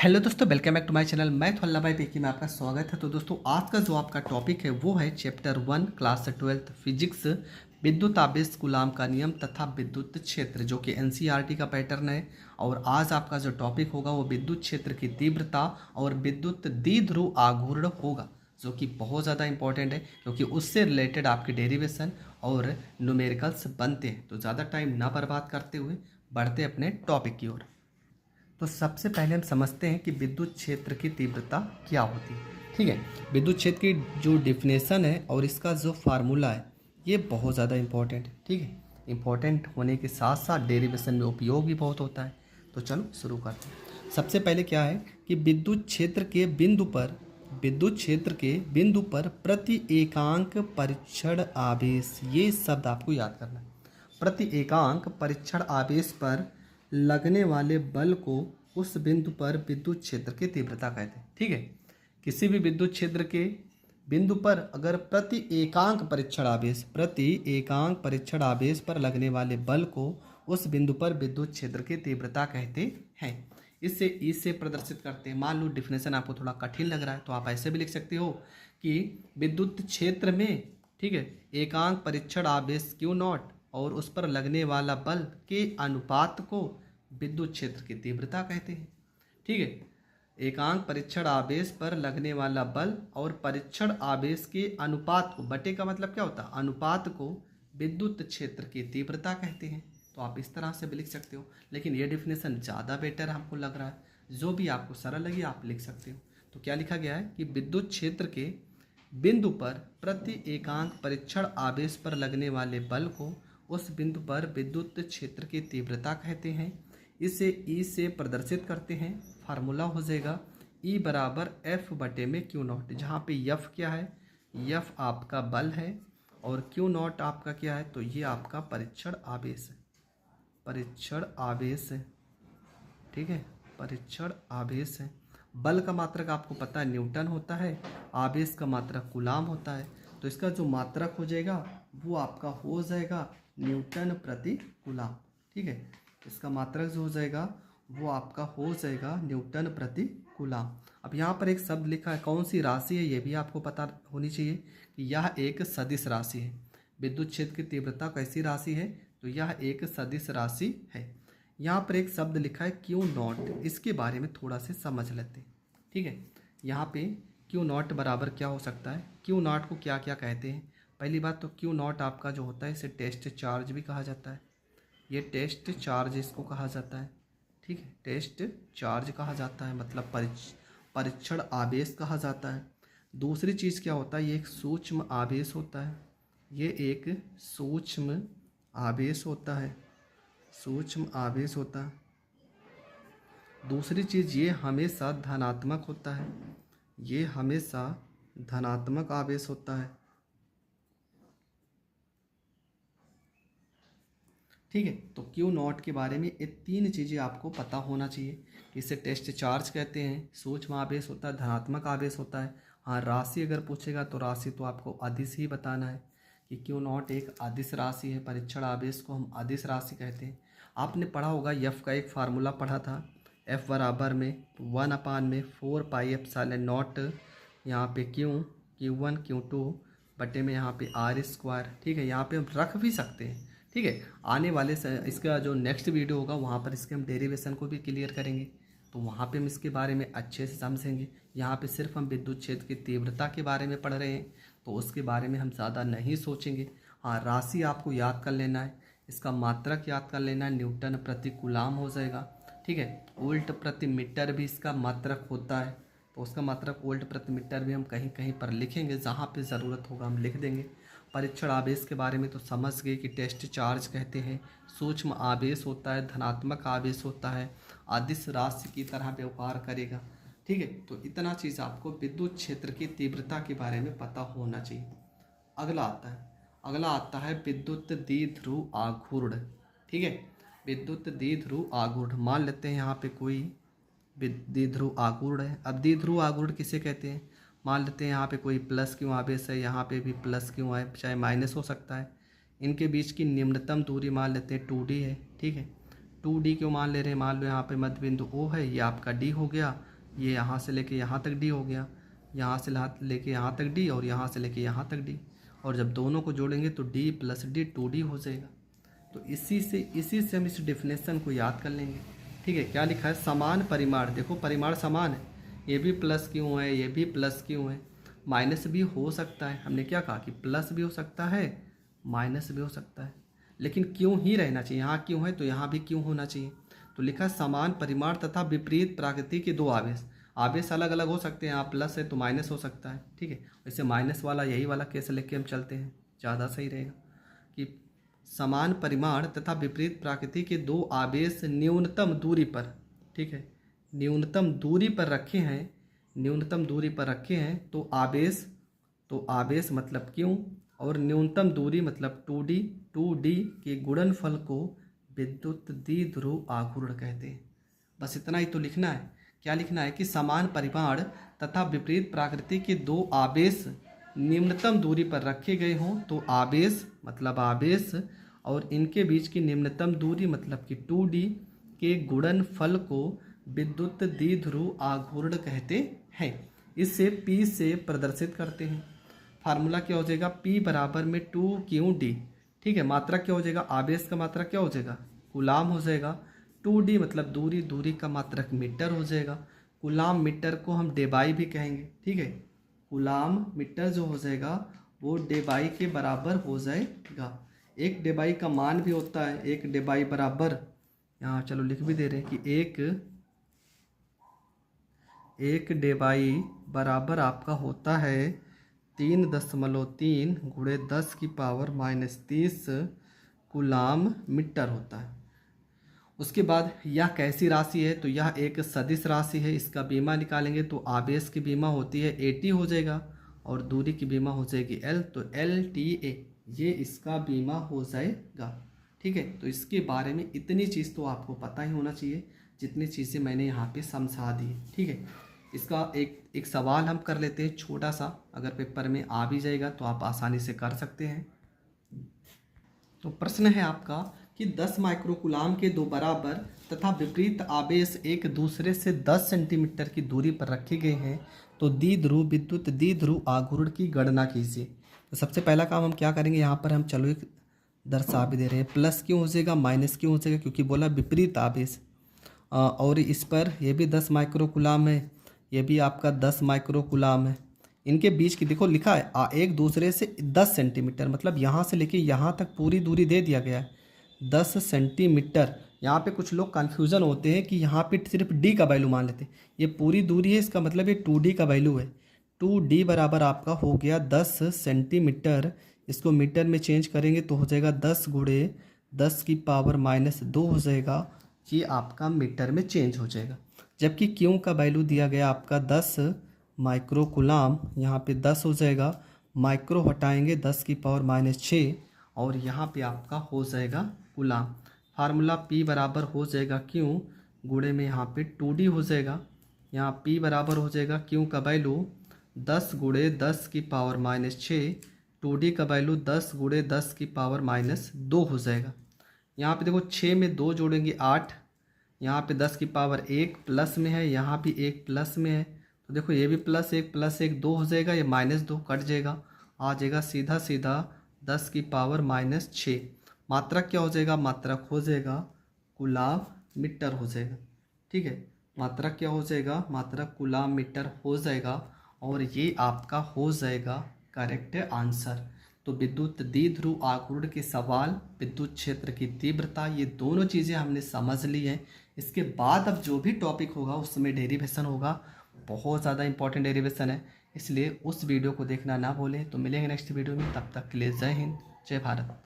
Hello दोस्तों, welcome back to my channel. मैं थोल्ला भाई पेकी में आपका स्वागत है। तो दोस्तों, आज का जो आपका टॉपिक है वो है चैप्टर 1 क्लास 12th फिजिक्स, विद्युत आवेश कूलाम का नियम तथा विद्युत क्षेत्र, जो कि एनसीईआरटी का पैटर्न है। और आज आपका जो टॉपिक होगा वो विद्युत क्षेत्र की तीव्रता और विद्युत द्विध्रुव आघूर्ण होगा, जो कि बहुत ज़्यादा इंपॉर्टेंट है क्योंकि उससे रिलेटेड आपके डेरिवेशन और न्यूमेरिकल्स बनते हैं। तो ज़्यादा टाइम ना बर्बाद करते हुए बढ़ते अपने टॉपिक की ओर। तो सबसे पहले हम समझते हैं कि विद्युत क्षेत्र की तीव्रता क्या होती है। ठीक है, विद्युत क्षेत्र की जो डिफिनेशन है और इसका जो फार्मूला है ये बहुत ज़्यादा इंपॉर्टेंट है। ठीक है, इंपॉर्टेंट होने के साथ साथ डेरिवेशन में उपयोग भी बहुत होता है। तो चलो शुरू करते हैं। सबसे पहले क्या है कि विद्युत क्षेत्र के बिंदु पर प्रति एकांक परीक्षण आवेश, ये शब्द आपको याद करना है। प्रति एकांक परीक्षण आवेश पर लगने वाले बल को उस बिंदु पर विद्युत क्षेत्र की तीव्रता कहते हैं। ठीक है, किसी भी विद्युत क्षेत्र के बिंदु पर अगर प्रति एकांक परीक्षण आवेश पर लगने वाले बल को उस बिंदु पर विद्युत क्षेत्र की तीव्रता कहते हैं। इससे इससे प्रदर्शित करते हैं। मान लो डिफिनेशन आपको थोड़ा कठिन लग रहा है तो आप ऐसे भी लिख सकते हो कि विद्युत क्षेत्र में, ठीक है, एकांक परीक्षण आवेश क्यू नॉट और उस पर लगने वाला बल के अनुपात को विद्युत क्षेत्र की तीव्रता कहते हैं। ठीक है, एकांक परीक्षण आवेश पर लगने वाला बल और परीक्षण आवेश के अनुपात को, बटे का मतलब क्या होता है, अनुपात को विद्युत क्षेत्र की तीव्रता कहते हैं। तो आप इस तरह से भी लिख सकते हो, लेकिन ये डिफिनेशन ज़्यादा बेटर हमको लग रहा है। जो भी आपको सरल लगे आप लिख सकते हो। तो क्या लिखा गया है कि विद्युत क्षेत्र के बिंदु पर प्रति एकांक परीक्षण आवेश पर लगने वाले बल को उस बिंदु पर विद्युत क्षेत्र की तीव्रता कहते हैं। इसे ई से प्रदर्शित करते हैं। फार्मूला हो जाएगा ई बराबर एफ बटे में क्यू नॉट, जहाँ पे एफ क्या है, एफ आपका बल है और क्यू नॉट आपका क्या है, तो ये आपका परीक्षण आवेश है। परीक्षण आवेश है, ठीक है, परीक्षण आवेश है। बल का मात्रक आपको पता है न्यूटन होता है, आवेश का मात्रक कूलाम होता है। तो इसका जो मात्रक हो जाएगा वो आपका हो जाएगा न्यूटन प्रति कूलाम। ठीक है, इसका मात्रक जो हो जाएगा वो आपका हो जाएगा न्यूटन प्रति कूलाम। अब यहाँ पर एक शब्द लिखा है, कौन सी राशि है ये भी आपको पता होनी चाहिए कि यह एक सदिश राशि है। विद्युत क्षेत्र की तीव्रता कैसी राशि है, तो यह एक सदिश राशि है। यहाँ पर एक शब्द लिखा है क्यू नॉट, इसके बारे में थोड़ा से समझ लेते हैं। ठीक है, यहाँ पे क्यू नॉट बराबर क्या हो सकता है, क्यू नॉट को क्या क्या कहते हैं। पहली बात तो क्यू नॉट आपका जो होता है इसे टेस्ट चार्ज भी कहा जाता है। ये टेस्ट चार्ज इसको कहा जाता है। ठीक है, टेस्ट चार्ज कहा जाता है, मतलब परीक्षण आवेश कहा जाता है। दूसरी चीज़ क्या होता है, ये एक सूक्ष्म आवेश होता है। ये एक सूक्ष्म आवेश होता है, सूक्ष्म आवेश होता है। दूसरी चीज़ ये हमेशा धनात्मक होता है, ये हमेशा धनात्मक आवेश होता है। ठीक है, तो क्यू नॉट के बारे में ये तीन चीज़ें आपको पता होना चाहिए। इसे टेस्ट चार्ज कहते हैं, सूक्ष्म आवेश होता है, धनात्मक आवेश होता है। हाँ, राशि अगर पूछेगा तो राशि तो आपको अदिश ही बताना है कि क्यू नॉट एक अदिश राशि है। परीक्षण आवेश को हम अदिश राशि कहते हैं। आपने पढ़ा होगा एफ का एक फार्मूला पढ़ा था, एफ बराबर में 1/4 पाई एप्सिलॉन नॉट, यहाँ पे Q1 Q2 बटे में यहाँ पे R²। ठीक है, यहाँ पे हम रख भी सकते हैं। ठीक है, आने वाले इसका जो नेक्स्ट वीडियो होगा वहाँ पर इसके हम डेरिवेशन को भी क्लियर करेंगे, तो वहाँ पे हम इसके बारे में अच्छे से समझेंगे। यहाँ पे सिर्फ हम विद्युत क्षेत्र की तीव्रता के बारे में पढ़ रहे हैं, तो उसके बारे में हम ज़्यादा नहीं सोचेंगे। हाँ, राशि आपको याद कर लेना है, इसका मात्रक याद कर लेना है, न्यूटन प्रति कूलाम हो जाएगा। ठीक है, वोल्ट प्रति मीटर भी इसका मात्रक होता है, तो उसका मात्रक वोल्ट प्रति मीटर भी हम कहीं कहीं पर लिखेंगे, जहाँ पे ज़रूरत होगा हम लिख देंगे। परीक्षण आवेश के बारे में तो समझ गए कि टेस्ट चार्ज कहते हैं, सूक्ष्म आवेश होता है, धनात्मक आवेश होता है, अदिश राशि की तरह व्यवहार करेगा। ठीक है, तो इतना चीज़ आपको विद्युत क्षेत्र की तीव्रता के बारे में पता होना चाहिए। अगला आता है विद्युत द्विध्रुव आघूर्ण। ठीक है, विद्युत द्विध्रुव आघूर्ण, मान लेते हैं यहाँ पे कोई द्विध्रुव आघूर्ण है। अब द्विध्रुव आघूर्ण किसे कहते हैं, मान लेते हैं यहाँ पे कोई प्लस क्यों आवेश है, यहाँ पे भी प्लस क्यों है, चाहे माइनस हो सकता है। इनके बीच की निम्नतम दूरी मान लेते हैं 2D है। ठीक है, 2D क्यों मान ले रहे हैं, मान लो यहाँ पे मध्य बिंदु O है, ये आपका D हो गया, ये यहाँ से लेके यहाँ तक डी हो गया, यहाँ से लेके यहाँ तक डी, और यहाँ से लेके यहाँ तक डी, और जब दोनों को जोड़ेंगे तो डी प्लस डी 2D हो जाएगा। तो इसी से हम इस डेफिनेशन को याद कर लेंगे। ठीक है, क्या लिखा है, समान परिमाण, देखो परिमाण समान है, ये भी प्लस क्यों है, ये भी प्लस क्यों है, माइनस भी हो सकता है, हमने क्या कहा कि प्लस भी हो सकता है माइनस भी हो सकता है, लेकिन क्यों ही रहना चाहिए, यहाँ क्यों है तो यहाँ भी क्यों होना चाहिए। तो लिखा समान परिमाण तथा विपरीत प्रकृति के दो आवेश, आवेश अलग अलग हो सकते हैं, यहाँ प्लस है तो माइनस हो सकता है। ठीक है, वैसे माइनस वाला यही वाला केस लेके हम चलते हैं, ज़्यादा सही रहेगा कि समान परिमाण तथा विपरीत प्रकृति के दो आवेश न्यूनतम दूरी पर, ठीक है, न्यूनतम दूरी पर रखे हैं, न्यूनतम दूरी पर रखे हैं तो आवेश मतलब क्यों, और न्यूनतम दूरी मतलब 2D के गुणनफल को विद्युत द्विध्रुव आघूर्ण कहते हैं। बस इतना ही तो लिखना है। क्या लिखना है कि समान परिमाण तथा विपरीत प्रकृति के दो आवेश निम्नतम दूरी पर रखे गए हों तो आवेश मतलब आवेश और इनके बीच की निम्नतम दूरी मतलब कि 2D के गुणनफल को विद्युत द्विध्रुव आघूर्ण कहते हैं। इससे P से प्रदर्शित करते हैं। फार्मूला क्या हो जाएगा, P बराबर में 2QD। ठीक है, मात्रा क्या हो जाएगा, आवेश का मात्रा क्या हो जाएगा, कूलाम हो जाएगा। 2D मतलब दूरी, दूरी का मात्रक मीटर हो जाएगा। कूलाम मीटर को हम डेबाई भी कहेंगे। ठीक है, कूलाम मीटर जो हो जाएगा वो डेबाई के बराबर हो जाएगा। एक डेबाई का मान भी होता है, एक डेबाई बराबर, यहाँ चलो लिख भी दे रहे हैं कि एक डेबाई बराबर आपका होता है 3.3 गुणे 10 की पावर -30 कूलाम मीटर होता है। उसके बाद यह कैसी राशि है, तो यह एक सदिश राशि है। इसका बीमा निकालेंगे तो आवेश की बीमा होती है AT हो जाएगा और दूरी की बीमा हो जाएगी L, तो LTA ये इसका बीमा हो जाएगा। ठीक है, तो इसके बारे में इतनी चीज़ तो आपको पता ही होना चाहिए जितनी चीज़ें मैंने यहाँ पे समझा दी। ठीक है, इसका एक सवाल हम कर लेते हैं छोटा सा, अगर पेपर में आ भी जाएगा तो आप आसानी से कर सकते हैं। तो प्रश्न है आपका कि 10 माइक्रोकूलाम के दो बराबर तथा विपरीत आवेश एक दूसरे से 10 सेंटीमीटर की दूरी पर रखे गए हैं तो द्विध्रुव विद्युत द्विध्रुव आघूर्ण की गणना कीजिए। तो सबसे पहला काम हम क्या करेंगे, यहाँ पर हम चलो एक दर्शा भी दे रहे हैं, प्लस क्यों हो जाएगा माइनस क्यों हो जाएगा, क्योंकि बोला विपरीत आवेश। और इस पर यह भी 10 माइक्रोकूलाम है, ये भी आपका 10 माइक्रोकूलाम है। इनके बीच की देखो लिखा है एक दूसरे से 10 सेंटीमीटर, मतलब यहाँ से लेके यहाँ तक पूरी दूरी दे दिया गया है 10 सेंटीमीटर। यहाँ पे कुछ लोग कन्फ्यूज़न होते हैं कि यहाँ पे सिर्फ D का वैल्यू मान लेते हैं, ये पूरी दूरी है, इसका मतलब ये 2D का वैल्यू है। 2D बराबर आपका हो गया 10 सेंटीमीटर, इसको मीटर में चेंज करेंगे तो हो जाएगा 10 गुणे 10 की पावर -2 हो जाएगा, ये आपका मीटर में चेंज हो जाएगा। जबकि Q का वैल्यू दिया गया आपका 10 माइक्रोकूलाम, यहाँ पे 10 हो जाएगा, माइक्रो हटाएंगे 10 की पावर -6 और यहाँ पे आपका हो जाएगा कूलाम। फार्मूला P बराबर हो जाएगा Q गुणे में यहाँ पे 2D हो जाएगा, यहाँ P बराबर हो जाएगा Q का वैल्यू 10 गुणे 10 की पावर -6, 2D का वैल्यू 10 गुणे 10 की पावर -2 हो जाएगा। यहाँ पे देखो 6 में 2 जोड़ेंगे 8, यहाँ पे 10 की पावर 1 प्लस में है, यहाँ भी 1 प्लस में है, तो देखो ये भी +1 2 हो जाएगा, ये -2 कट जाएगा, आ जाएगा सीधा सीधा 10 की पावर -6। मात्रक क्या हो जाएगा, मात्रक हो जाएगा कूलाम मीटर हो जाएगा। ठीक है, मात्रक क्या हो जाएगा, मात्रक कूलाम मीटर हो जाएगा और ये आपका हो जाएगा करेक्ट आंसर। तो विद्युत द्विध्रुव आघूर्ण के सवाल, विद्युत क्षेत्र की तीव्रता, ये दोनों चीज़ें हमने समझ ली हैं। इसके बाद अब जो भी टॉपिक होगा उसमें डेरिवेशन होगा, बहुत ज़्यादा इंपॉर्टेंट डेरिवेशन है, इसलिए उस वीडियो को देखना ना भूलें। तो मिलेंगे नेक्स्ट वीडियो में, तब तक के लिए जय हिंद जय भारत।